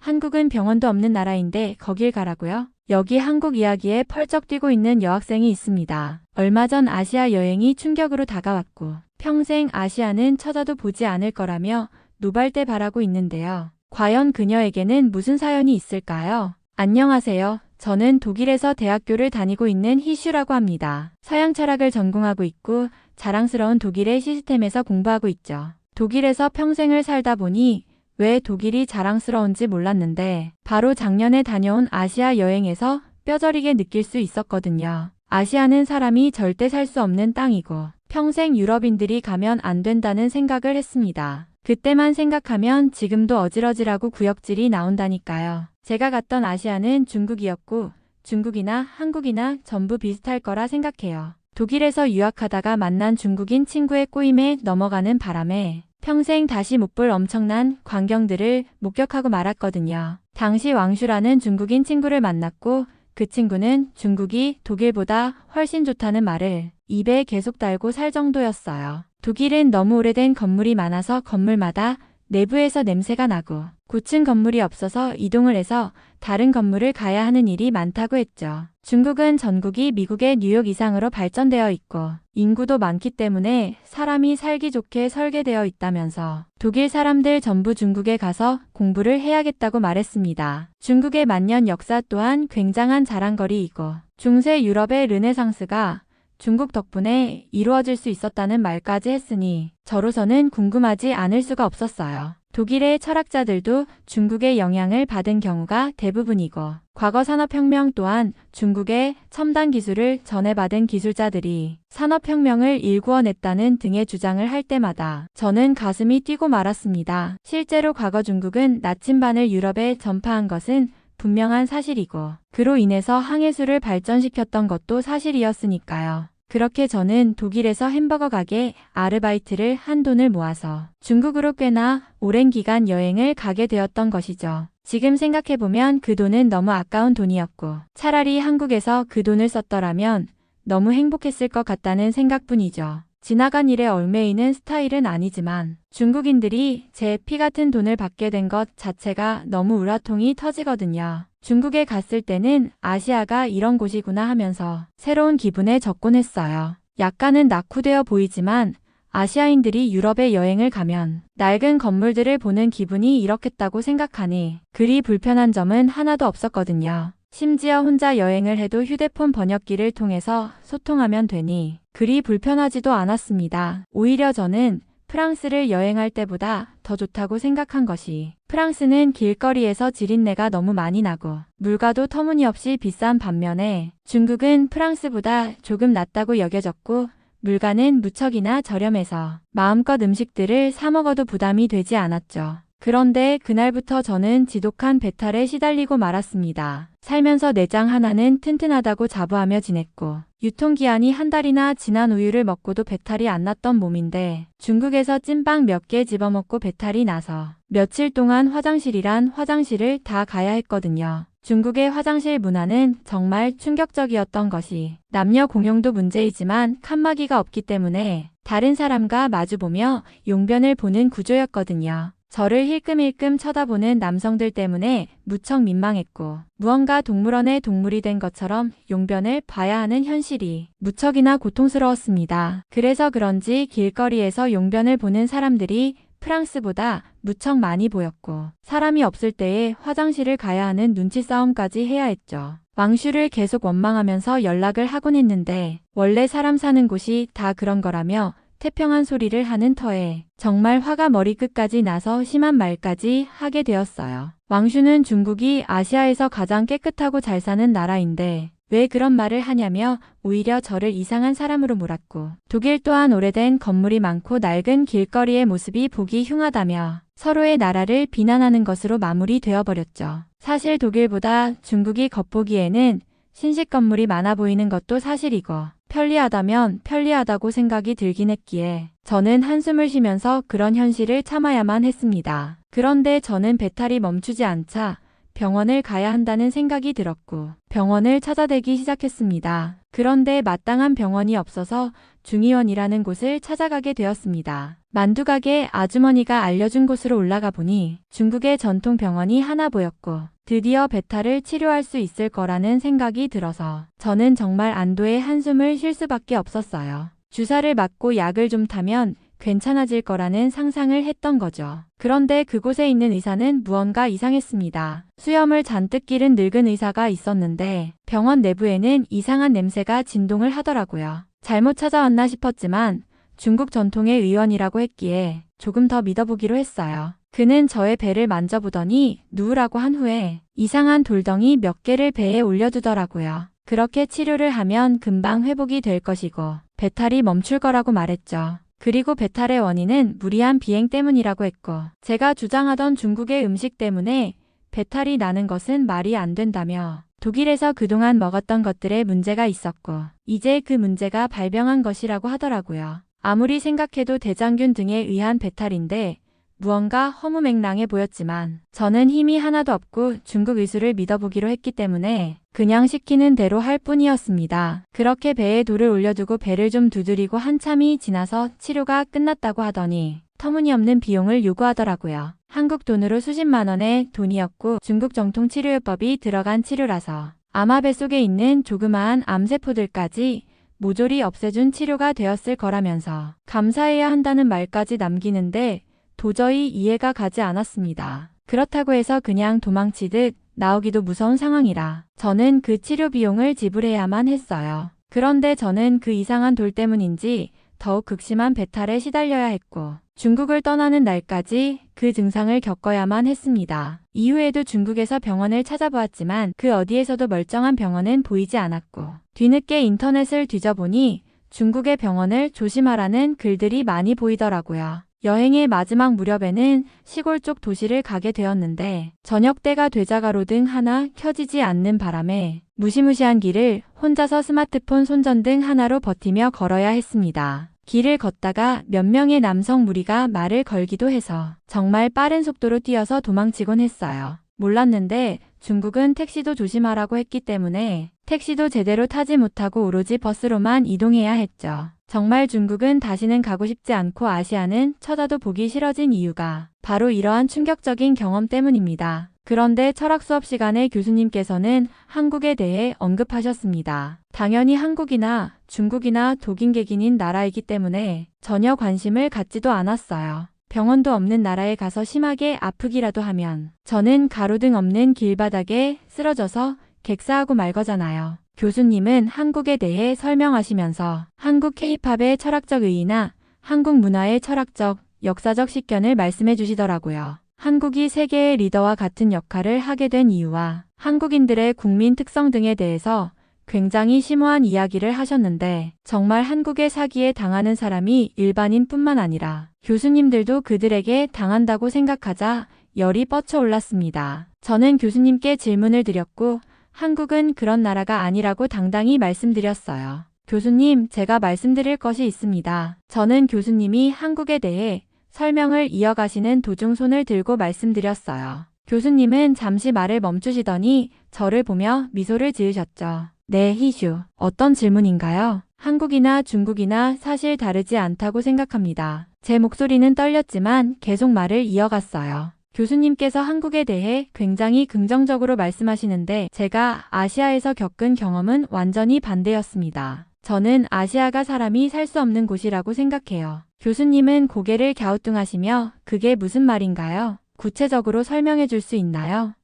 한국은 병원도 없는 나라인데 거길 가라고요? 여기 한국 이야기에 펄쩍 뛰고 있는 여학생이 있습니다. 얼마 전 아시아 여행이 충격으로 다가왔고 평생 아시아는 쳐다도 보지 않을 거라며 노발대 바라고 있는데요. 과연 그녀에게는 무슨 사연이 있을까요? 안녕하세요. 저는 독일에서 대학교를 다니고 있는 희슈라고 합니다. 서양 철학을 전공하고 있고 자랑스러운 독일의 시스템에서 공부하고 있죠. 독일에서 평생을 살다 보니 왜 독일이 자랑스러운지 몰랐는데 바로 작년에 다녀온 아시아 여행에서 뼈저리게 느낄 수 있었거든요. 아시아는 사람이 절대 살 수 없는 땅이고 평생 유럽인들이 가면 안 된다는 생각을 했습니다. 그때만 생각하면 지금도 어질어질하고 구역질이 나온다니까요. 제가 갔던 아시아는 중국이었고 중국이나 한국이나 전부 비슷할 거라 생각해요. 독일에서 유학하다가 만난 중국인 친구의 꼬임에 넘어가는 바람에 평생 다시 못 볼 엄청난 광경들을 목격하고 말았거든요. 당시 왕슈라는 중국인 친구를 만났고 그 친구는 중국이 독일보다 훨씬 좋다는 말을 입에 계속 달고 살 정도였어요. 독일은 너무 오래된 건물이 많아서 건물마다 내부에서 냄새가 나고 고층 건물이 없어서 이동을 해서 다른 건물을 가야 하는 일이 많다고 했죠. 중국은 전국이 미국의 뉴욕 이상으로 발전되어 있고 인구도 많기 때문에 사람이 살기 좋게 설계되어 있다면서 독일 사람들 전부 중국에 가서 공부를 해야겠다고 말했습니다. 중국의 만년 역사 또한 굉장한 자랑거리이고 중세 유럽의 르네상스가 중국 덕분에 이루어질 수 있었다는 말까지 했으니 저로서는 궁금하지 않을 수가 없었어요. 독일의 철학자들도 중국의 영향을 받은 경우가 대부분이고 과거 산업혁명 또한 중국의 첨단 기술을 전해받은 기술자들이 산업혁명을 일구어냈다는 등의 주장을 할 때마다 저는 가슴이 뛰고 말았습니다. 실제로 과거 중국은 나침반을 유럽에 전파한 것은 분명한 사실이고 그로 인해서 항해술을 발전시켰던 것도 사실이었으니까요. 그렇게 저는 독일에서 햄버거 가게 아르바이트를 한 돈을 모아서 중국으로 꽤나 오랜 기간 여행을 가게 되었던 것이죠. 지금 생각해보면 그 돈은 너무 아까운 돈이었고 차라리 한국에서 그 돈을 썼더라면 너무 행복했을 것 같다는 생각뿐이죠. 지나간 일에 얽매이는 스타일은 아니지만 중국인들이 제 피 같은 돈을 받게 된 것 자체가 너무 우라통이 터지거든요. 중국에 갔을 때는 아시아가 이런 곳이구나 하면서 새로운 기분에 접곤 했어요. 약간은 낙후되어 보이지만 아시아인들이 유럽에 여행을 가면 낡은 건물들을 보는 기분이 이렇겠다고 생각하니 그리 불편한 점은 하나도 없었거든요. 심지어 혼자 여행을 해도 휴대폰 번역기를 통해서 소통하면 되니 그리 불편하지도 않았습니다. 오히려 저는 프랑스를 여행할 때보다 더 좋다고 생각한 것이 프랑스는 길거리에서 지린내가 너무 많이 나고 물가도 터무니없이 비싼 반면에 중국은 프랑스보다 조금 낫다고 여겨졌고 물가는 무척이나 저렴해서 마음껏 음식들을 사 먹어도 부담이 되지 않았죠. 그런데 그날부터 저는 지독한 배탈에 시달리고 말았습니다. 살면서 내장 하나는 튼튼하다고 자부하며 지냈고 유통기한이 한 달이나 지난 우유를 먹고도 배탈이 안 났던 몸인데 중국에서 찐빵 몇 개 집어먹고 배탈이 나서 며칠 동안 화장실이란 화장실을 다 가야 했거든요. 중국의 화장실 문화는 정말 충격적이었던 것이 남녀 공용도 문제이지만 칸막이가 없기 때문에 다른 사람과 마주보며 용변을 보는 구조였거든요. 저를 힐끔힐끔 쳐다보는 남성들 때문에 무척 민망했고 무언가 동물원의 동물이 된 것처럼 용변을 봐야 하는 현실이 무척이나 고통스러웠습니다. 그래서 그런지 길거리에서 용변을 보는 사람들이 프랑스보다 무척 많이 보였고 사람이 없을 때에 화장실을 가야 하는 눈치 싸움까지 해야 했죠. 왕슈를 계속 원망하면서 연락을 하곤 했는데 원래 사람 사는 곳이 다 그런 거라며 태평한 소리를 하는 터에 정말 화가 머리끝까지 나서 심한 말까지 하게 되었어요. 왕슈는 중국이 아시아에서 가장 깨끗하고 잘 사는 나라인데 왜 그런 말을 하냐며 오히려 저를 이상한 사람으로 몰았고 독일 또한 오래된 건물이 많고 낡은 길거리의 모습이 보기 흉하다며 서로의 나라를 비난하는 것으로 마무리되어 버렸죠. 사실 독일보다 중국이 겉보기에는 신식 건물이 많아 보이는 것도 사실이고 편리하다면 편리하다고 생각이 들긴 했기에 저는 한숨을 쉬면서 그런 현실을 참아야만 했습니다. 그런데 저는 배탈이 멈추지 않자 병원을 가야 한다는 생각이 들었고 병원을 찾아대기 시작했습니다. 그런데 마땅한 병원이 없어서 중의원이라는 곳을 찾아가게 되었습니다. 만두가게 아주머니가 알려준 곳으로 올라가 보니 중국의 전통 병원이 하나 보였고 드디어 배탈을 치료할 수 있을 거라는 생각이 들어서 저는 정말 안도의 한숨을 쉴 수밖에 없었어요. 주사를 맞고 약을 좀 타면 괜찮아질 거라는 상상을 했던 거죠. 그런데 그곳에 있는 의사는 무언가 이상했습니다. 수염을 잔뜩 기른 늙은 의사가 있었는데 병원 내부에는 이상한 냄새가 진동을 하더라고요. 잘못 찾아왔나 싶었지만 중국 전통의 의원이라고 했기에 조금 더 믿어보기로 했어요. 그는 저의 배를 만져보더니 누우라고 한 후에 이상한 돌덩이 몇 개를 배에 올려두더라고요. 그렇게 치료를 하면 금방 회복이 될 것이고 배탈이 멈출 거라고 말했죠. 그리고 배탈의 원인은 무리한 비행 때문이라고 했고 제가 주장하던 중국의 음식 때문에 배탈이 나는 것은 말이 안 된다며 독일에서 그동안 먹었던 것들에 문제가 있었고 이제 그 문제가 발병한 것이라고 하더라고요. 아무리 생각해도 대장균 등에 의한 배탈인데 무언가 허무맹랑해 보였지만 저는 힘이 하나도 없고 중국 의술을 믿어보기로 했기 때문에 그냥 시키는 대로 할 뿐이었습니다. 그렇게 배에 돌을 올려두고 배를 좀 두드리고 한참이 지나서 치료가 끝났다고 하더니 터무니없는 비용을 요구하더라고요. 한국 돈으로 수십만 원의 돈이었고 중국 정통 치료요법이 들어간 치료라서 아마 뱃속에 있는 조그마한 암세포들까지 모조리 없애준 치료가 되었을 거라면서 감사해야 한다는 말까지 남기는데 도저히 이해가 가지 않았습니다. 그렇다고 해서 그냥 도망치듯 나오기도 무서운 상황이라 저는 그 치료 비용을 지불해야만 했어요. 그런데 저는 그 이상한 돌 때문인지 더욱 극심한 배탈에 시달려야 했고 중국을 떠나는 날까지 그 증상을 겪어야만 했습니다. 이후에도 중국에서 병원을 찾아보았지만 그 어디에서도 멀쩡한 병원은 보이지 않았고 뒤늦게 인터넷을 뒤져보니 중국의 병원을 조심하라는 글들이 많이 보이더라고요. 여행의 마지막 무렵에는 시골 쪽 도시를 가게 되었는데 저녁 때가 되자 가로등 하나 켜지지 않는 바람에 무시무시한 길을 혼자서 스마트폰 손전등 하나로 버티며 걸어야 했습니다. 길을 걷다가 몇 명의 남성 무리가 말을 걸기도 해서 정말 빠른 속도로 뛰어서 도망치곤 했어요. 몰랐는데 중국은 택시도 조심하라고 했기 때문에 택시도 제대로 타지 못하고 오로지 버스로만 이동해야 했죠. 정말 중국은 다시는 가고 싶지 않고 아시아는 쳐다도 보기 싫어진 이유가 바로 이러한 충격적인 경험 때문입니다. 그런데 철학 수업 시간에 교수님께서는 한국에 대해 언급하셨습니다. 당연히 한국이나 중국이나 독일객인인 나라이기 때문에 전혀 관심을 갖지도 않았어요. 병원도 없는 나라에 가서 심하게 아프기라도 하면 저는 가로등 없는 길바닥에 쓰러져서 객사하고 말 거잖아요. 교수님은 한국에 대해 설명하시면서 한국 K-팝의 철학적 의의나 한국 문화의 철학적, 역사적 식견을 말씀해 주시더라고요. 한국이 세계의 리더와 같은 역할을 하게 된 이유와 한국인들의 국민 특성 등에 대해서 굉장히 심오한 이야기를 하셨는데 정말 한국의 사기에 당하는 사람이 일반인뿐만 아니라 교수님들도 그들에게 당한다고 생각하자 열이 뻗쳐 올랐습니다. 저는 교수님께 질문을 드렸고 한국은 그런 나라가 아니라고 당당히 말씀드렸어요. 교수님, 제가 말씀드릴 것이 있습니다. 저는 교수님이 한국에 대해 설명을 이어가시는 도중 손을 들고 말씀드렸어요. 교수님은 잠시 말을 멈추시더니 저를 보며 미소를 지으셨죠. 네, 희슈. 어떤 질문인가요? 한국이나 중국이나 사실 다르지 않다고 생각합니다. 제 목소리는 떨렸지만 계속 말을 이어갔어요. 교수님께서 한국에 대해 굉장히 긍정적으로 말씀하시는데 제가 아시아에서 겪은 경험은 완전히 반대였습니다. 저는 아시아가 사람이 살 수 없는 곳이라고 생각해요. 교수님은 고개를 갸우뚱하시며 그게 무슨 말인가요? 구체적으로 설명해 줄 수 있나요?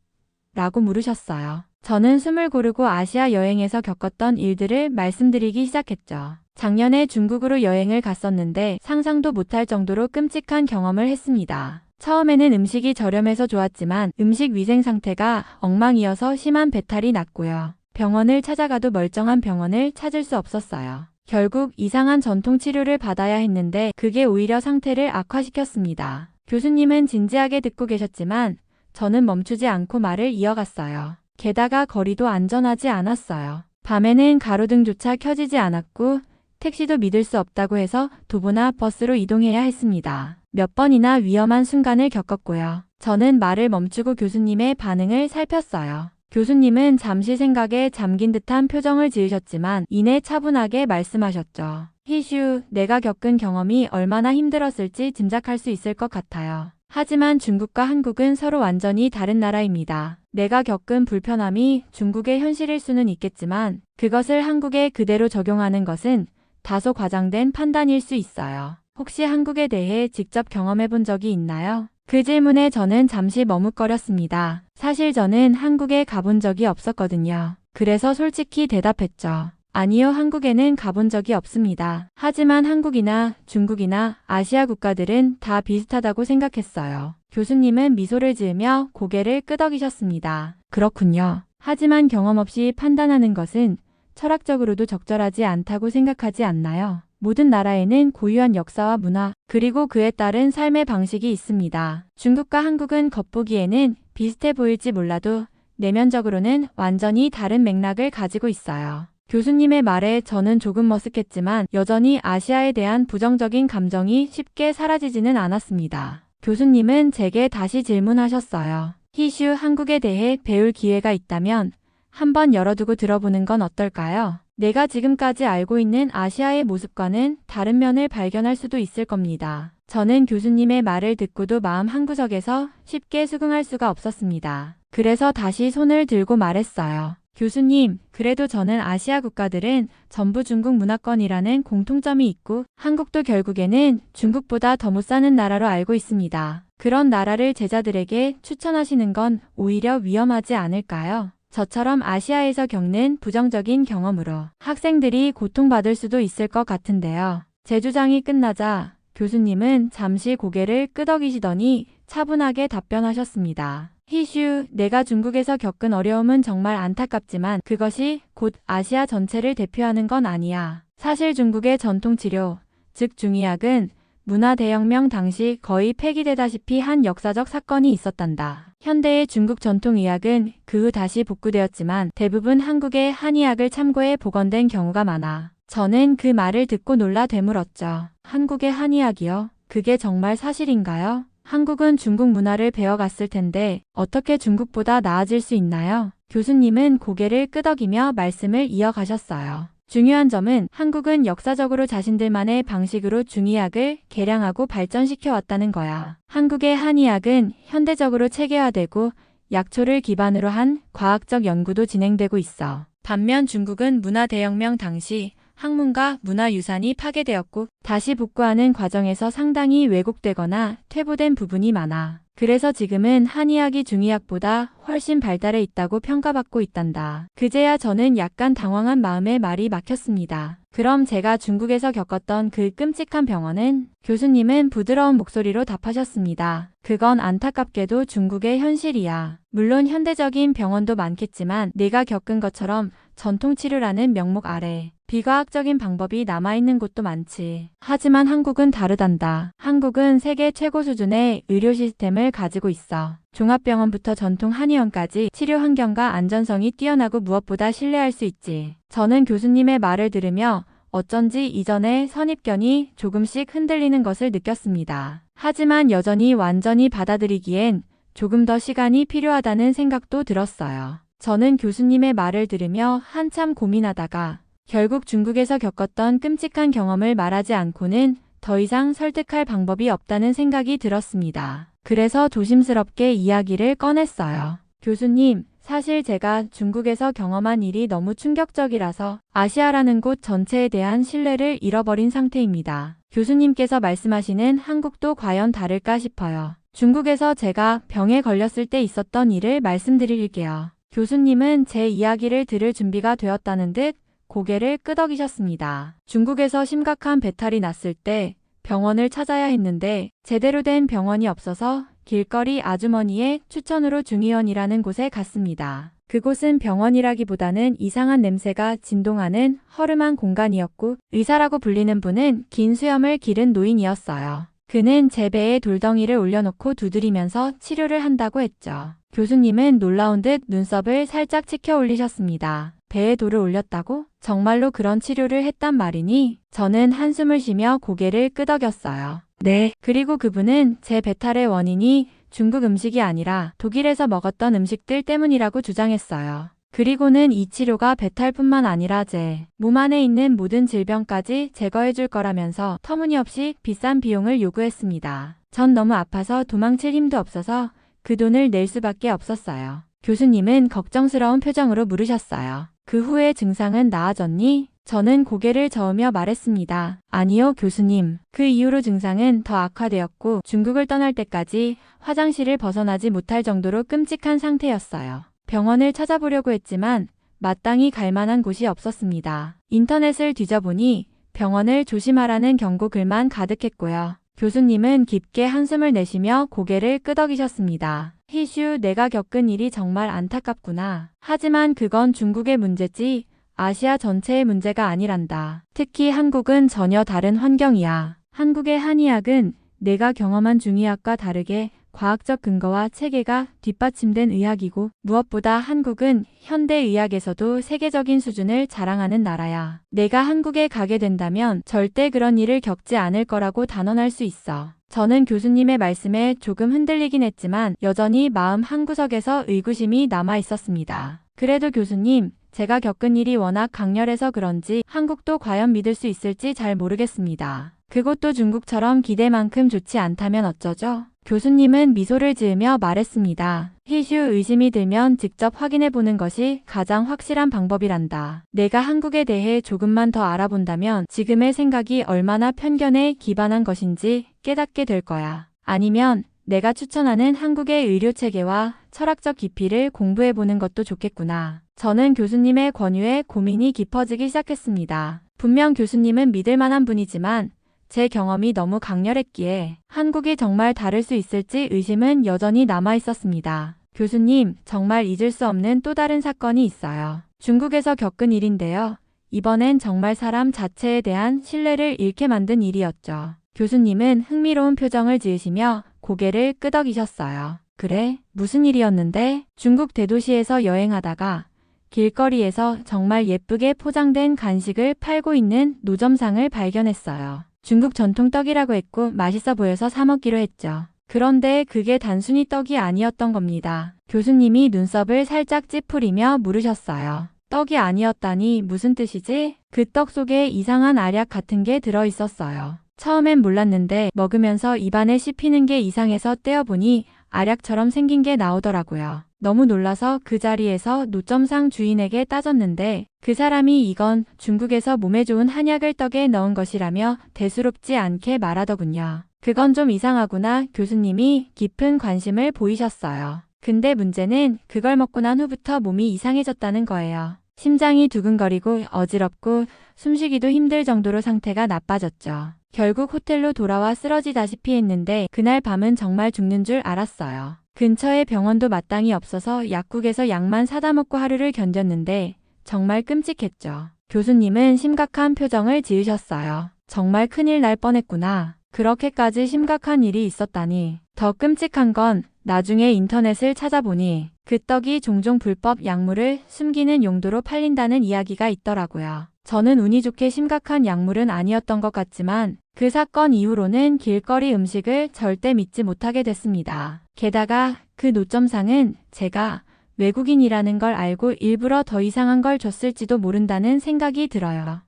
라고 물으셨어요. 저는 숨을 고르고 아시아 여행에서 겪었던 일들을 말씀드리기 시작했죠. 작년에 중국으로 여행을 갔었는데 상상도 못할 정도로 끔찍한 경험을 했습니다. 처음에는 음식이 저렴해서 좋았지만 음식 위생 상태가 엉망이어서 심한 배탈이 났고요. 병원을 찾아가도 멀쩡한 병원을 찾을 수 없었어요. 결국 이상한 전통 치료를 받아야 했는데 그게 오히려 상태를 악화시켰습니다. 교수님은 진지하게 듣고 계셨지만 저는 멈추지 않고 말을 이어갔어요. 게다가 거리도 안전하지 않았어요. 밤에는 가로등조차 켜지지 않았고 택시도 믿을 수 없다고 해서 도보나 버스로 이동해야 했습니다. 몇 번이나 위험한 순간을 겪었고요. 저는 말을 멈추고 교수님의 반응을 살폈어요. 교수님은 잠시 생각에 잠긴 듯한 표정을 지으셨지만 이내 차분하게 말씀하셨죠. 희슈, 내가 겪은 경험이 얼마나 힘들었을지 짐작할 수 있을 것 같아요. 하지만 중국과 한국은 서로 완전히 다른 나라입니다. 내가 겪은 불편함이 중국의 현실일 수는 있겠지만 그것을 한국에 그대로 적용하는 것은 다소 과장된 판단일 수 있어요. 혹시 한국에 대해 직접 경험해 본 적이 있나요? 그 질문에 저는 잠시 머뭇거렸습니다. 사실 저는 한국에 가본 적이 없었거든요. 그래서 솔직히 대답했죠. 아니요, 한국에는 가본 적이 없습니다. 하지만 한국이나 중국이나 아시아 국가들은 다 비슷하다고 생각했어요. 교수님은 미소를 지으며 고개를 끄덕이셨습니다. 그렇군요. 하지만 경험 없이 판단하는 것은 철학적으로도 적절하지 않다고 생각하지 않나요? 모든 나라에는 고유한 역사와 문화, 그리고 그에 따른 삶의 방식이 있습니다. 중국과 한국은 겉보기에는 비슷해 보일지 몰라도 내면적으로는 완전히 다른 맥락을 가지고 있어요. 교수님의 말에 저는 조금 머쓱했지만 여전히 아시아에 대한 부정적인 감정이 쉽게 사라지지는 않았습니다. 교수님은 제게 다시 질문하셨어요. 희슈, 한국에 대해 배울 기회가 있다면 한번 열어두고 들어보는 건 어떨까요? 내가 지금까지 알고 있는 아시아의 모습과는 다른 면을 발견할 수도 있을 겁니다. 저는 교수님의 말을 듣고도 마음 한구석에서 쉽게 수긍할 수가 없었습니다. 그래서 다시 손을 들고 말했어요. 교수님, 그래도 저는 아시아 국가들은 전부 중국 문화권이라는 공통점이 있고 한국도 결국에는 중국보다 더 못 사는 나라로 알고 있습니다. 그런 나라를 제자들에게 추천하시는 건 오히려 위험하지 않을까요? 저처럼 아시아에서 겪는 부정적인 경험으로 학생들이 고통받을 수도 있을 것 같은데요. 제 주장이 끝나자 교수님은 잠시 고개를 끄덕이시더니 차분하게 답변하셨습니다. 희슈, 내가 중국에서 겪은 어려움은 정말 안타깝지만 그것이 곧 아시아 전체를 대표하는 건 아니야. 사실 중국의 전통치료, 즉 중의학은 문화대혁명 당시 거의 폐기되다시피 한 역사적 사건이 있었단다. 현대의 중국 전통의학은 그 후 다시 복구되었지만 대부분 한국의 한의학을 참고해 복원된 경우가 많아. 저는 그 말을 듣고 놀라 되물었죠. 한국의 한의학이요? 그게 정말 사실인가요? 한국은 중국 문화를 배워갔을 텐데 어떻게 중국보다 나아질 수 있나요? 교수님은 고개를 끄덕이며 말씀을 이어가셨어요. 중요한 점은 한국은 역사적으로 자신들만의 방식으로 중의학을 개량하고 발전시켜 왔다는 거야. 한국의 한의학은 현대적으로 체계화되고 약초를 기반으로 한 과학적 연구도 진행되고 있어. 반면 중국은 문화대혁명 당시 학문과 문화유산이 파괴되었고 다시 복구하는 과정에서 상당히 왜곡되거나 퇴보된 부분이 많아. 그래서 지금은 한의학이 중의학보다 훨씬 발달해 있다고 평가받고 있단다. 그제야 저는 약간 당황한 마음에 말이 막혔습니다. 그럼 제가 중국에서 겪었던 그 끔찍한 병원은? 교수님은 부드러운 목소리로 답하셨습니다. 그건 안타깝게도 중국의 현실이야. 물론 현대적인 병원도 많겠지만 네가 겪은 것처럼 전통치료라는 명목 아래 비과학적인 방법이 남아있는 곳도 많지. 하지만 한국은 다르단다. 한국은 세계 최고 수준의 의료 시스템을 가지고 있어. 종합병원부터 전통 한의원까지 치료 환경과 안전성이 뛰어나고 무엇보다 신뢰할 수 있지. 저는 교수님의 말을 들으며 어쩐지 이전의 선입견이 조금씩 흔들리는 것을 느꼈습니다. 하지만 여전히 완전히 받아들이기엔 조금 더 시간이 필요하다는 생각도 들었어요. 저는 교수님의 말을 들으며 한참 고민하다가 결국 중국에서 겪었던 끔찍한 경험을 말하지 않고는 더 이상 설득할 방법이 없다는 생각이 들었습니다. 그래서 조심스럽게 이야기를 꺼냈어요. 교수님, 사실 제가 중국에서 경험한 일이 너무 충격적이라서 아시아라는 곳 전체에 대한 신뢰를 잃어버린 상태입니다. 교수님께서 말씀하시는 한국도 과연 다를까 싶어요. 중국에서 제가 병에 걸렸을 때 있었던 일을 말씀드릴게요. 교수님은 제 이야기를 들을 준비가 되었다는 듯 고개를 끄덕이셨습니다. 중국에서 심각한 배탈이 났을 때 병원을 찾아야 했는데 제대로 된 병원이 없어서 길거리 아주머니의 추천으로 중의원이라는 곳에 갔습니다. 그곳은 병원이라기보다는 이상한 냄새가 진동하는 허름한 공간이었고 의사라고 불리는 분은 긴 수염을 기른 노인이었어요. 그는 제 배에 돌덩이를 올려놓고 두드리면서 치료를 한다고 했죠. 교수님은 놀라운 듯 눈썹을 살짝 치켜 올리셨습니다. 배에 돌을 올렸다고? 정말로 그런 치료를 했단 말이니? 저는 한숨을 쉬며 고개를 끄덕였어요. 네. 그리고 그분은 제 배탈의 원인이 중국 음식이 아니라 독일에서 먹었던 음식들 때문이라고 주장했어요. 그리고는 이 치료가 배탈뿐만 아니라 제 몸 안에 있는 모든 질병까지 제거해 줄 거라면서 터무니없이 비싼 비용을 요구했습니다. 전 너무 아파서 도망칠 힘도 없어서 그 돈을 낼 수밖에 없었어요. 교수님은 걱정스러운 표정으로 물으셨어요. 그 후에 증상은 나아졌니? 저는 고개를 저으며 말했습니다. 아니요, 교수님. 그 이후로 증상은 더 악화되었고 중국을 떠날 때까지 화장실을 벗어나지 못할 정도로 끔찍한 상태였어요. 병원을 찾아보려고 했지만 마땅히 갈 만한 곳이 없었습니다. 인터넷을 뒤져보니 병원을 조심하라는 경고 글만 가득했고요. 교수님은 깊게 한숨을 내쉬며 고개를 끄덕이셨습니다. 희슈, 내가 겪은 일이 정말 안타깝구나. 하지만 그건 중국의 문제지 아시아 전체의 문제가 아니란다. 특히 한국은 전혀 다른 환경이야. 한국의 한의학은 내가 경험한 중의학과 다르게 과학적 근거와 체계가 뒷받침된 의학이고 무엇보다 한국은 현대의학에서도 세계적인 수준을 자랑하는 나라야. 내가 한국에 가게 된다면 절대 그런 일을 겪지 않을 거라고 단언할 수 있어. 저는 교수님의 말씀에 조금 흔들리긴 했지만 여전히 마음 한구석에서 의구심이 남아 있었습니다. 그래도 교수님, 제가 겪은 일이 워낙 강렬해서 그런지 한국도 과연 믿을 수 있을지 잘 모르겠습니다. 그것도 중국처럼 기대만큼 좋지 않다면 어쩌죠? 교수님은 미소를 지으며 말했습니다. 희슈, 의심이 들면 직접 확인해보는 것이 가장 확실한 방법이란다. 내가 한국에 대해 조금만 더 알아본다면 지금의 생각이 얼마나 편견에 기반한 것인지 깨닫게 될 거야. 아니면 내가 추천하는 한국의 의료체계와 철학적 깊이를 공부해보는 것도 좋겠구나. 저는 교수님의 권유에 고민이 깊어지기 시작했습니다. 분명 교수님은 믿을 만한 분이지만 제 경험이 너무 강렬했기에 한국이 정말 다를 수 있을지 의심은 여전히 남아 있었습니다. 교수님, 정말 잊을 수 없는 또 다른 사건이 있어요. 중국에서 겪은 일인데요. 이번엔 정말 사람 자체에 대한 신뢰를 잃게 만든 일이었죠. 교수님은 흥미로운 표정을 지으시며 고개를 끄덕이셨어요. 그래? 무슨 일이었는데? 중국 대도시에서 여행하다가 길거리에서 정말 예쁘게 포장된 간식을 팔고 있는 노점상을 발견했어요. 중국 전통 떡이라고 했고 맛있어 보여서 사 먹기로 했죠. 그런데 그게 단순히 떡이 아니었던 겁니다. 교수님이 눈썹을 살짝 찌푸리며 물으셨어요. 떡이 아니었다니 무슨 뜻이지? 그 떡 속에 이상한 알약 같은 게 들어있었어요. 처음엔 몰랐는데 먹으면서 입안에 씹히는 게 이상해서 떼어보니 알약처럼 생긴 게 나오더라고요. 너무 놀라서 그 자리에서 노점상 주인에게 따졌는데 그 사람이 이건 중국에서 몸에 좋은 한약을 떡에 넣은 것이라며 대수롭지 않게 말하더군요. 그건 좀 이상하구나. 교수님이 깊은 관심을 보이셨어요. 근데 문제는 그걸 먹고 난 후부터 몸이 이상해졌다는 거예요. 심장이 두근거리고 어지럽고 숨쉬기도 힘들 정도로 상태가 나빠졌죠. 결국 호텔로 돌아와 쓰러지다시피 했는데 그날 밤은 정말 죽는 줄 알았어요. 근처에 병원도 마땅히 없어서 약국에서 약만 사다 먹고 하루를 견뎠는데 정말 끔찍했죠. 교수님은 심각한 표정을 지으셨어요. 정말 큰일 날 뻔했구나. 그렇게까지 심각한 일이 있었다니. 더 끔찍한 건 나중에 인터넷을 찾아보니 그 떡이 종종 불법 약물을 숨기는 용도로 팔린다는 이야기가 있더라고요. 저는 운이 좋게 심각한 약물은 아니었던 것 같지만 그 사건 이후로는 길거리 음식을 절대 믿지 못하게 됐습니다. 게다가 그 노점상은 제가 외국인이라는 걸 알고 일부러 더 이상한 걸 줬을지도 모른다는 생각이 들어요.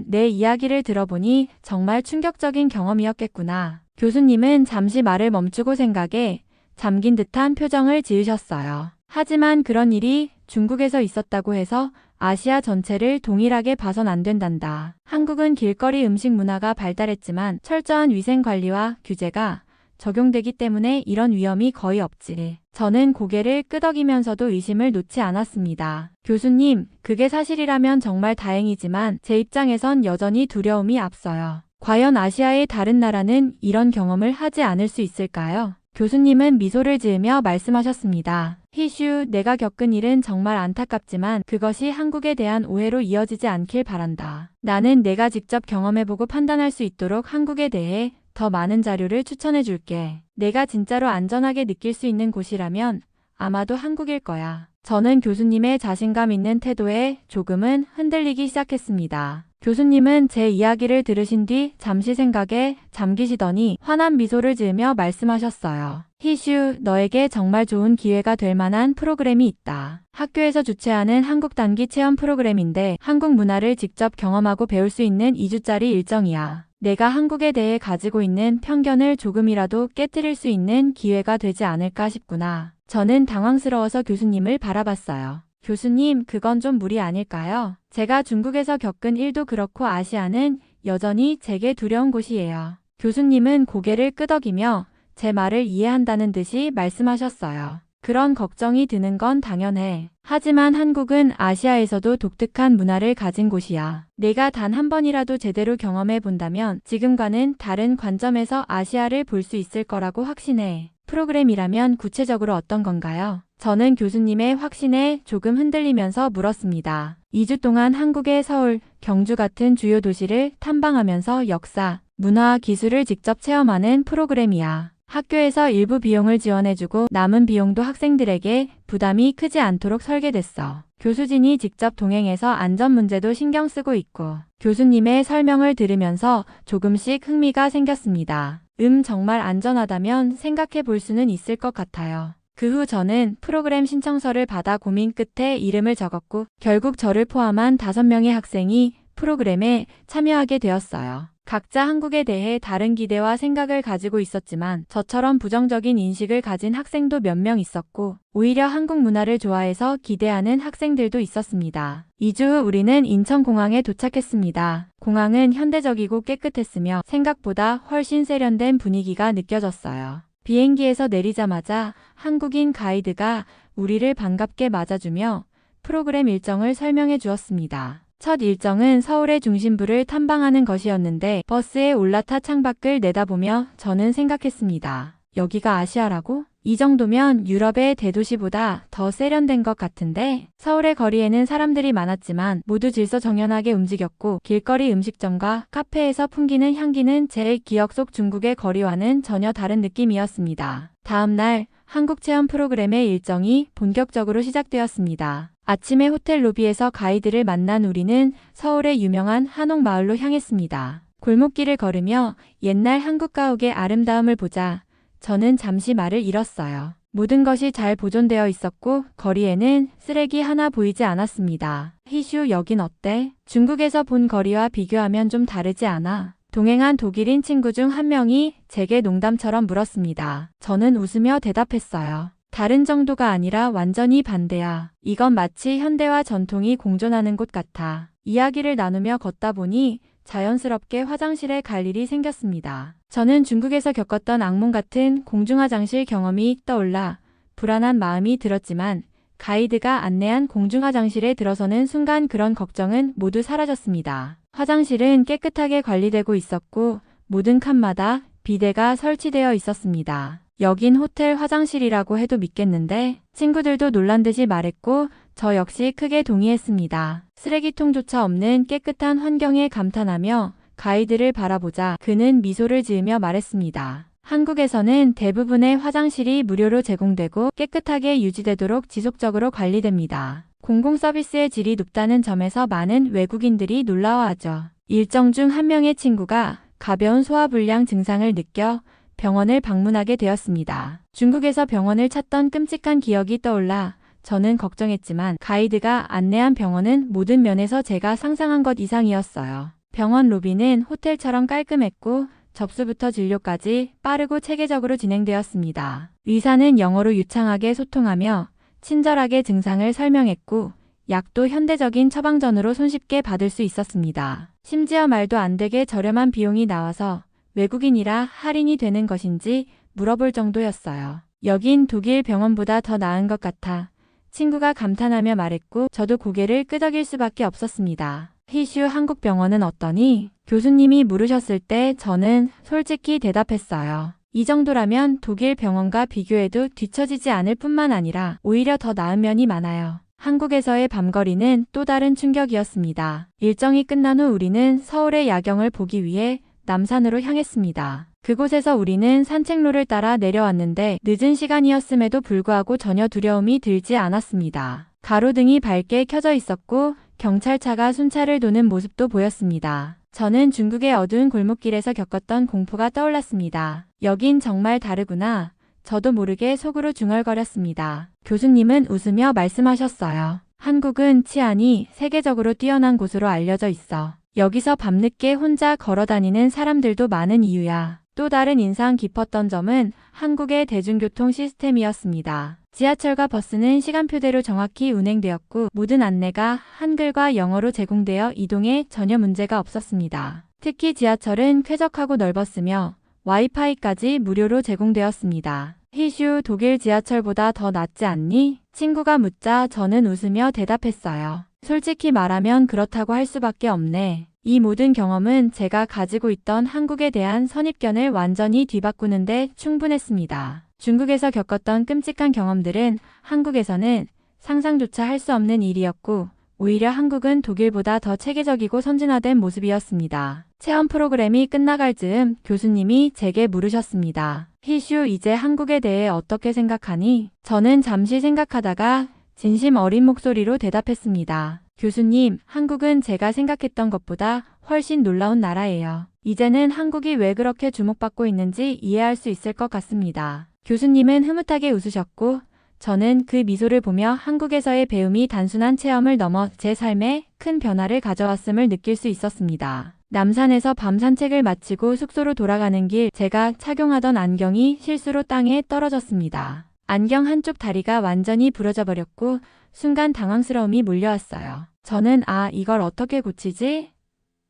내 이야기를 들어보니 정말 충격적인 경험이었겠구나. 교수님은 잠시 말을 멈추고 생각에 잠긴 듯한 표정을 지으셨어요. 하지만 그런 일이 중국에서 있었다고 해서 아시아 전체를 동일하게 봐선 안 된단다. 한국은 길거리 음식 문화가 발달했지만 철저한 위생관리와 규제가 적용되기 때문에 이런 위험이 거의 없지. 저는 고개를 끄덕이면서도 의심을 놓지 않았습니다. 교수님, 그게 사실이라면 정말 다행이지만 제 입장에선 여전히 두려움이 앞서요. 과연 아시아의 다른 나라는 이런 경험을 하지 않을 수 있을까요? 교수님은 미소를 지으며 말씀하셨습니다. 희슈, 내가 겪은 일은 정말 안타깝지만 그것이 한국에 대한 오해로 이어지지 않길 바란다. 나는 내가 직접 경험해보고 판단할 수 있도록 한국에 대해 더 많은 자료를 추천해 줄게. 내가 진짜로 안전하게 느낄 수 있는 곳이라면 아마도 한국일 거야. 저는 교수님의 자신감 있는 태도에 조금은 흔들리기 시작했습니다. 교수님은 제 이야기를 들으신 뒤 잠시 생각에 잠기시더니 환한 미소를 지으며 말씀하셨어요. 희슈, 너에게 정말 좋은 기회가 될 만한 프로그램이 있다. 학교에서 주최하는 한국 단기 체험 프로그램인데 한국 문화를 직접 경험하고 배울 수 있는 2주짜리 일정이야. 내가 한국에 대해 가지고 있는 편견을 조금이라도 깨트릴 수 있는 기회가 되지 않을까 싶구나. 저는 당황스러워서 교수님을 바라봤어요. 교수님, 그건 좀 무리 아닐까요? 제가 중국에서 겪은 일도 그렇고 아시아는 여전히 제게 두려운 곳이에요. 교수님은 고개를 끄덕이며 제 말을 이해한다는 듯이 말씀하셨어요. 그런 걱정이 드는 건 당연해. 하지만 한국은 아시아에서도 독특한 문화를 가진 곳이야. 내가 단 한 번이라도 제대로 경험해 본다면 지금과는 다른 관점에서 아시아를 볼 수 있을 거라고 확신해. 프로그램이라면 구체적으로 어떤 건가요? 저는 교수님의 확신에 조금 흔들리면서 물었습니다. 2주 동안 한국의 서울, 경주 같은 주요 도시를 탐방하면서 역사, 문화와 기술을 직접 체험하는 프로그램이야. 학교에서 일부 비용을 지원해주고 남은 비용도 학생들에게 부담이 크지 않도록 설계됐어. 교수진이 직접 동행해서 안전 문제도 신경 쓰고 있고 교수님의 설명을 들으면서 조금씩 흥미가 생겼습니다. 정말 안전하다면 생각해 볼 수는 있을 것 같아요. 그 후 저는 프로그램 신청서를 받아 고민 끝에 이름을 적었고 결국 저를 포함한 5명의 학생이 프로그램에 참여하게 되었어요. 각자 한국에 대해 다른 기대와 생각을 가지고 있었지만 저처럼 부정적인 인식을 가진 학생도 몇 명 있었고 오히려 한국 문화를 좋아해서 기대하는 학생들도 있었습니다. 2주 후 우리는 인천공항에 도착했습니다. 공항은 현대적이고 깨끗했으며 생각보다 훨씬 세련된 분위기가 느껴졌어요. 비행기에서 내리자마자 한국인 가이드가 우리를 반갑게 맞아주며 프로그램 일정을 설명해 주었습니다. 첫 일정은 서울의 중심부를 탐방하는 것이었는데 버스에 올라타 창밖을 내다보며 저는 생각했습니다. 여기가 아시아라고? 이 정도면 유럽의 대도시보다 더 세련된 것 같은데? 서울의 거리에는 사람들이 많았지만 모두 질서정연하게 움직였고 길거리 음식점과 카페에서 풍기는 향기는 제 기억 속 중국의 거리와는 전혀 다른 느낌이었습니다. 다음 날 한국 체험 프로그램의 일정이 본격적으로 시작되었습니다. 아침에 호텔 로비에서 가이드를 만난 우리는 서울의 유명한 한옥마을로 향했습니다. 골목길을 걸으며 옛날 한국 가옥의 아름다움을 보자 저는 잠시 말을 잃었어요. 모든 것이 잘 보존되어 있었고 거리에는 쓰레기 하나 보이지 않았습니다. 희슈, 여긴 어때? 중국에서 본 거리와 비교하면 좀 다르지 않아? 동행한 독일인 친구 중 한 명이 제게 농담처럼 물었습니다. 저는 웃으며 대답했어요. 다른 정도가 아니라 완전히 반대야. 이건 마치 현대와 전통이 공존하는 곳 같아. 이야기를 나누며 걷다 보니 자연스럽게 화장실에 갈 일이 생겼습니다. 저는 중국에서 겪었던 악몽 같은 공중화장실 경험이 떠올라 불안한 마음이 들었지만 가이드가 안내한 공중화장실에 들어서는 순간 그런 걱정은 모두 사라졌습니다. 화장실은 깨끗하게 관리되고 있었고 모든 칸마다 비데가 설치되어 있었습니다. 여긴 호텔 화장실이라고 해도 믿겠는데? 친구들도 놀란 듯이 말했고 저 역시 크게 동의했습니다. 쓰레기통조차 없는 깨끗한 환경에 감탄하며 가이드를 바라보자 그는 미소를 지으며 말했습니다. 한국에서는 대부분의 화장실이 무료로 제공되고 깨끗하게 유지되도록 지속적으로 관리됩니다. 공공서비스의 질이 높다는 점에서 많은 외국인들이 놀라워하죠. 일정 중 한 명의 친구가 가벼운 소화불량 증상을 느껴 병원을 방문하게 되었습니다. 중국에서 병원을 찾던 끔찍한 기억이 떠올라 저는 걱정했지만 가이드가 안내한 병원은 모든 면에서 제가 상상한 것 이상이었어요. 병원 로비는 호텔처럼 깔끔했고 접수부터 진료까지 빠르고 체계적으로 진행되었습니다. 의사는 영어로 유창하게 소통하며 친절하게 증상을 설명했고 약도 현대적인 처방전으로 손쉽게 받을 수 있었습니다. 심지어 말도 안 되게 저렴한 비용이 나와서 외국인이라 할인이 되는 것인지 물어볼 정도였어요. 여긴 독일 병원보다 더 나은 것 같아 친구가 감탄하며 말했고 저도 고개를 끄덕일 수밖에 없었습니다. 희슈, 한국 병원은 어떠니? 교수님이 물으셨을 때 저는 솔직히 대답했어요. 이 정도라면 독일 병원과 비교해도 뒤처지지 않을 뿐만 아니라 오히려 더 나은 면이 많아요. 한국에서의 밤거리는 또 다른 충격이었습니다. 일정이 끝난 후 우리는 서울의 야경을 보기 위해 남산으로 향했습니다. 그곳에서 우리는 산책로를 따라 내려왔는데 늦은 시간이었음에도 불구하고 전혀 두려움이 들지 않았습니다. 가로등이 밝게 켜져 있었고 경찰차가 순찰을 도는 모습도 보였습니다. 저는 중국의 어두운 골목길에서 겪었던 공포가 떠올랐습니다. 여긴 정말 다르구나. 저도 모르게 속으로 중얼거렸습니다. 교수님은 웃으며 말씀하셨어요. 한국은 치안이 세계적으로 뛰어난 곳으로 알려져 있어. 여기서 밤늦게 혼자 걸어다니는 사람들도 많은 이유야. 또 다른 인상 깊었던 점은 한국의 대중교통 시스템이었습니다. 지하철과 버스는 시간표대로 정확히 운행되었고 모든 안내가 한글과 영어로 제공되어 이동에 전혀 문제가 없었습니다. 특히 지하철은 쾌적하고 넓었으며 와이파이까지 무료로 제공되었습니다. 희슈, 독일 지하철보다 더 낫지 않니? 친구가 묻자 저는 웃으며 대답했어요. 솔직히 말하면 그렇다고 할 수밖에 없네. 이 모든 경험은 제가 가지고 있던 한국에 대한 선입견을 완전히 뒤바꾸는데 충분했습니다. 중국에서 겪었던 끔찍한 경험들은 한국에서는 상상조차 할 수 없는 일이었고 오히려 한국은 독일보다 더 체계적이고 선진화된 모습이었습니다. 체험 프로그램이 끝나갈 즈음 교수님이 제게 물으셨습니다. 희슈, 이제 한국에 대해 어떻게 생각하니? 저는 잠시 생각하다가 진심 어린 목소리로 대답했습니다. 교수님, 한국은 제가 생각했던 것보다 훨씬 놀라운 나라예요. 이제는 한국이 왜 그렇게 주목받고 있는지 이해할 수 있을 것 같습니다. 교수님은 흐뭇하게 웃으셨고 저는 그 미소를 보며 한국에서의 배움이 단순한 체험을 넘어 제 삶에 큰 변화를 가져왔음을 느낄 수 있었습니다. 남산에서 밤 산책을 마치고 숙소로 돌아가는 길 제가 착용하던 안경이 실수로 땅에 떨어졌습니다. 안경 한쪽 다리가 완전히 부러져 버렸고 순간 당황스러움이 몰려왔어요. 저는 이걸 어떻게 고치지?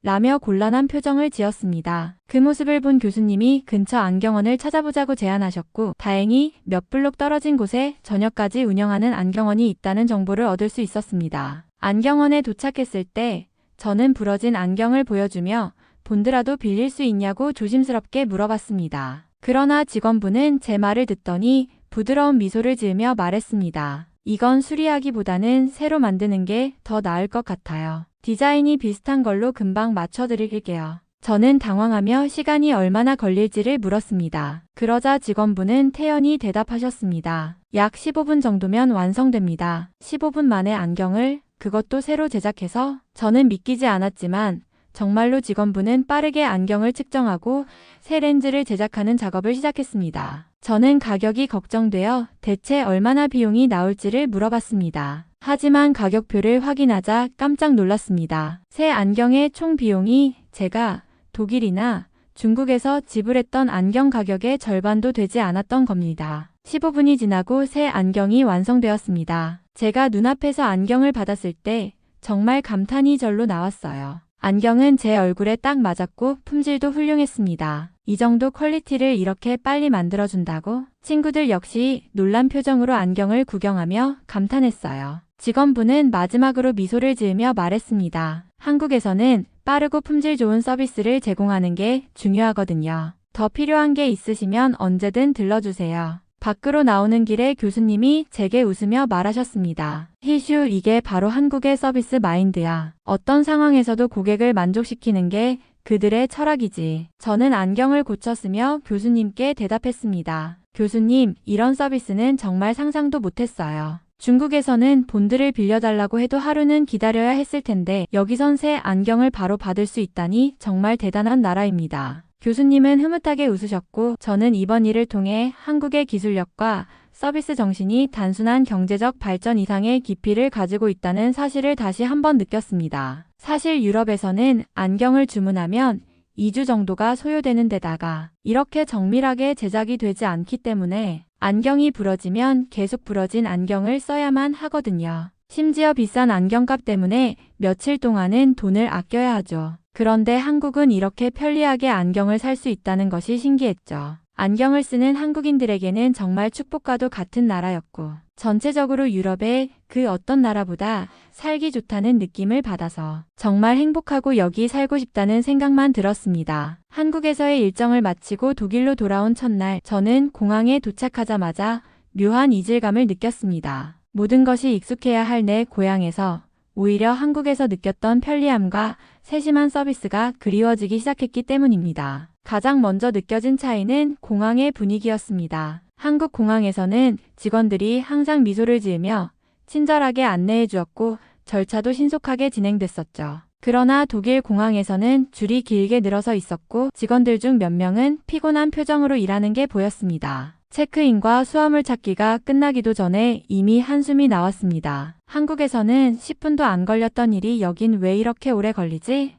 라며 곤란한 표정을 지었습니다. 그 모습을 본 교수님이 근처 안경원을 찾아보자고 제안하셨고 다행히 몇 블록 떨어진 곳에 저녁까지 운영하는 안경원이 있다는 정보를 얻을 수 있었습니다. 안경원에 도착했을 때 저는 부러진 안경을 보여주며 본드라도 빌릴 수 있냐고 조심스럽게 물어봤습니다. 그러나 직원분은 제 말을 듣더니 부드러운 미소를 지으며 말했습니다. 이건 수리하기보다는 새로 만드는 게 더 나을 것 같아요. 디자인이 비슷한 걸로 금방 맞춰드릴게요. 저는 당황하며 시간이 얼마나 걸릴지를 물었습니다. 그러자 직원분은 태연히 대답하셨습니다. 약 15분 정도면 완성됩니다. 15분 만에 안경을 그것도 새로 제작해서 저는 믿기지 않았지만 정말로 직원분은 빠르게 안경을 측정하고 새 렌즈를 제작하는 작업을 시작했습니다. 저는 가격이 걱정되어 대체 얼마나 비용이 나올지를 물어봤습니다. 하지만 가격표를 확인하자 깜짝 놀랐습니다. 새 안경의 총 비용이 제가 독일이나 중국에서 지불했던 안경 가격의 절반도 되지 않았던 겁니다. 15분이 지나고 새 안경이 완성되었습니다. 제가 눈앞에서 안경을 받았을 때 정말 감탄이 절로 나왔어요. 안경은 제 얼굴에 딱 맞았고 품질도 훌륭했습니다. 이 정도 퀄리티를 이렇게 빨리 만들어준다고? 친구들 역시 놀란 표정으로 안경을 구경하며 감탄했어요. 직원분은 마지막으로 미소를 지으며 말했습니다. 한국에서는 빠르고 품질 좋은 서비스를 제공하는 게 중요하거든요. 더 필요한 게 있으시면 언제든 들러주세요. 밖으로 나오는 길에 교수님이 제게 웃으며 말하셨습니다. 희슈, 이게 바로 한국의 서비스 마인드야. 어떤 상황에서도 고객을 만족시키는 게 그들의 철학이지. 저는 안경을 고쳤으며 교수님께 대답했습니다. 교수님, 이런 서비스는 정말 상상도 못했어요. 중국에서는 본드를 빌려달라고 해도 하루는 기다려야 했을 텐데 여기선 새 안경을 바로 받을 수 있다니 정말 대단한 나라입니다. 교수님은 흐뭇하게 웃으셨고 저는 이번 일을 통해 한국의 기술력과 서비스 정신이 단순한 경제적 발전 이상의 깊이를 가지고 있다는 사실을 다시 한번 느꼈습니다. 사실 유럽에서는 안경을 주문하면 2주 정도가 소요되는 데다가 이렇게 정밀하게 제작이 되지 않기 때문에 안경이 부러지면 계속 부러진 안경을 써야만 하거든요. 심지어 비싼 안경값 때문에 며칠 동안은 돈을 아껴야 하죠. 그런데 한국은 이렇게 편리하게 안경을 살 수 있다는 것이 신기했죠. 안경을 쓰는 한국인들에게는 정말 축복과도 같은 나라였고 전체적으로 유럽의 그 어떤 나라보다 살기 좋다는 느낌을 받아서 정말 행복하고 여기 살고 싶다는 생각만 들었습니다. 한국에서의 일정을 마치고 독일로 돌아온 첫날 저는 공항에 도착하자마자 묘한 이질감을 느꼈습니다. 모든 것이 익숙해야 할 내 고향에서 오히려 한국에서 느꼈던 편리함과 세심한 서비스가 그리워지기 시작했기 때문입니다. 가장 먼저 느껴진 차이는 공항의 분위기였습니다. 한국 공항에서는 직원들이 항상 미소를 지으며 친절하게 안내해 주었고 절차도 신속하게 진행됐었죠. 그러나 독일 공항에서는 줄이 길게 늘어서 있었고 직원들 중 몇 명은 피곤한 표정으로 일하는 게 보였습니다. 체크인과 수화물 찾기가 끝나기도 전에 이미 한숨이 나왔습니다. 한국에서는 10분도 안 걸렸던 일이 여긴 왜 이렇게 오래 걸리지?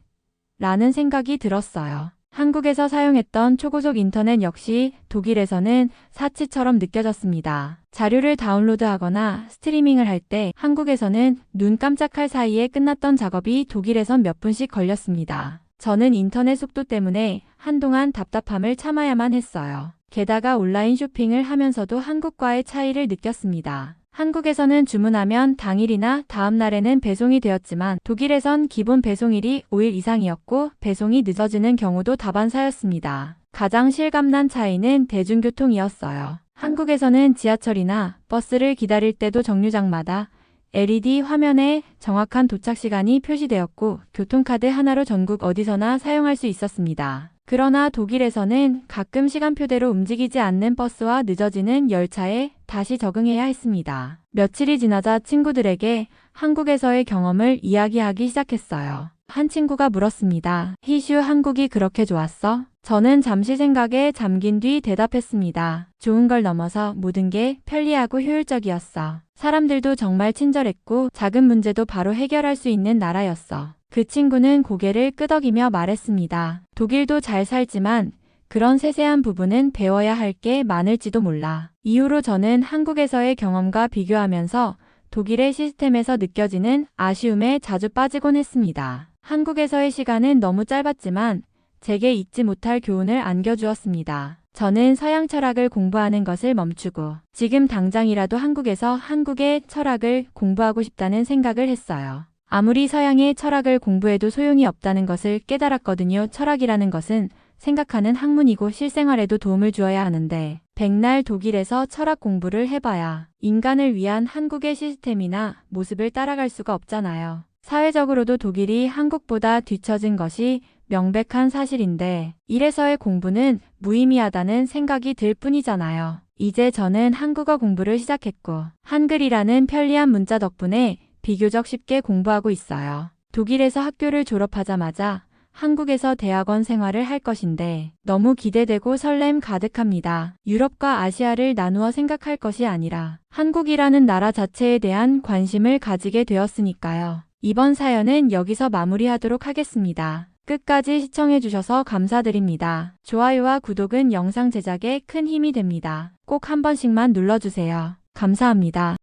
라는 생각이 들었어요. 한국에서 사용했던 초고속 인터넷 역시 독일에서는 사치처럼 느껴졌습니다. 자료를 다운로드하거나 스트리밍을 할 때 한국에서는 눈 깜짝할 사이에 끝났던 작업이 독일에선 몇 분씩 걸렸습니다. 저는 인터넷 속도 때문에 한동안 답답함을 참아야만 했어요. 게다가 온라인 쇼핑을 하면서도 한국과의 차이를 느꼈습니다. 한국에서는 주문하면 당일이나 다음 날에는 배송이 되었지만 독일에선 기본 배송일이 5일 이상이었고 배송이 늦어지는 경우도 다반사였습니다. 가장 실감난 차이는 대중교통이었어요. 한국에서는 지하철이나 버스를 기다릴 때도 정류장마다 LED 화면에 정확한 도착 시간이 표시되었고 교통카드 하나로 전국 어디서나 사용할 수 있었습니다. 그러나 독일에서는 가끔 시간표대로 움직이지 않는 버스와 늦어지는 열차에 다시 적응해야 했습니다. 며칠이 지나자 친구들에게 한국에서의 경험을 이야기하기 시작했어요. 한 친구가 물었습니다. 희슈, 한국이 그렇게 좋았어? 저는 잠시 생각에 잠긴 뒤 대답했습니다. 좋은 걸 넘어서 모든 게 편리하고 효율적이었어. 사람들도 정말 친절했고 작은 문제도 바로 해결할 수 있는 나라였어. 그 친구는 고개를 끄덕이며 말했습니다. 독일도 잘 살지만 그런 세세한 부분은 배워야 할 게 많을지도 몰라. 이후로 저는 한국에서의 경험과 비교하면서 독일의 시스템에서 느껴지는 아쉬움에 자주 빠지곤 했습니다. 한국에서의 시간은 너무 짧았지만 제게 잊지 못할 교훈을 안겨주었습니다. 저는 서양 철학을 공부하는 것을 멈추고 지금 당장이라도 한국에서 한국의 철학을 공부하고 싶다는 생각을 했어요. 아무리 서양의 철학을 공부해도 소용이 없다는 것을 깨달았거든요. 철학이라는 것은 생각하는 학문이고 실생활에도 도움을 주어야 하는데 백날 독일에서 철학 공부를 해봐야 인간을 위한 한국의 시스템이나 모습을 따라갈 수가 없잖아요. 사회적으로도 독일이 한국보다 뒤처진 것이 명백한 사실인데 이래서의 공부는 무의미하다는 생각이 들 뿐이잖아요. 이제 저는 한국어 공부를 시작했고 한글이라는 편리한 문자 덕분에 비교적 쉽게 공부하고 있어요. 독일에서 학교를 졸업하자마자 한국에서 대학원 생활을 할 것인데 너무 기대되고 설렘 가득합니다. 유럽과 아시아를 나누어 생각할 것이 아니라 한국이라는 나라 자체에 대한 관심을 가지게 되었으니까요. 이번 사연은 여기서 마무리하도록 하겠습니다. 끝까지 시청해주셔서 감사드립니다. 좋아요와 구독은 영상 제작에 큰 힘이 됩니다. 꼭 한 번씩만 눌러주세요. 감사합니다.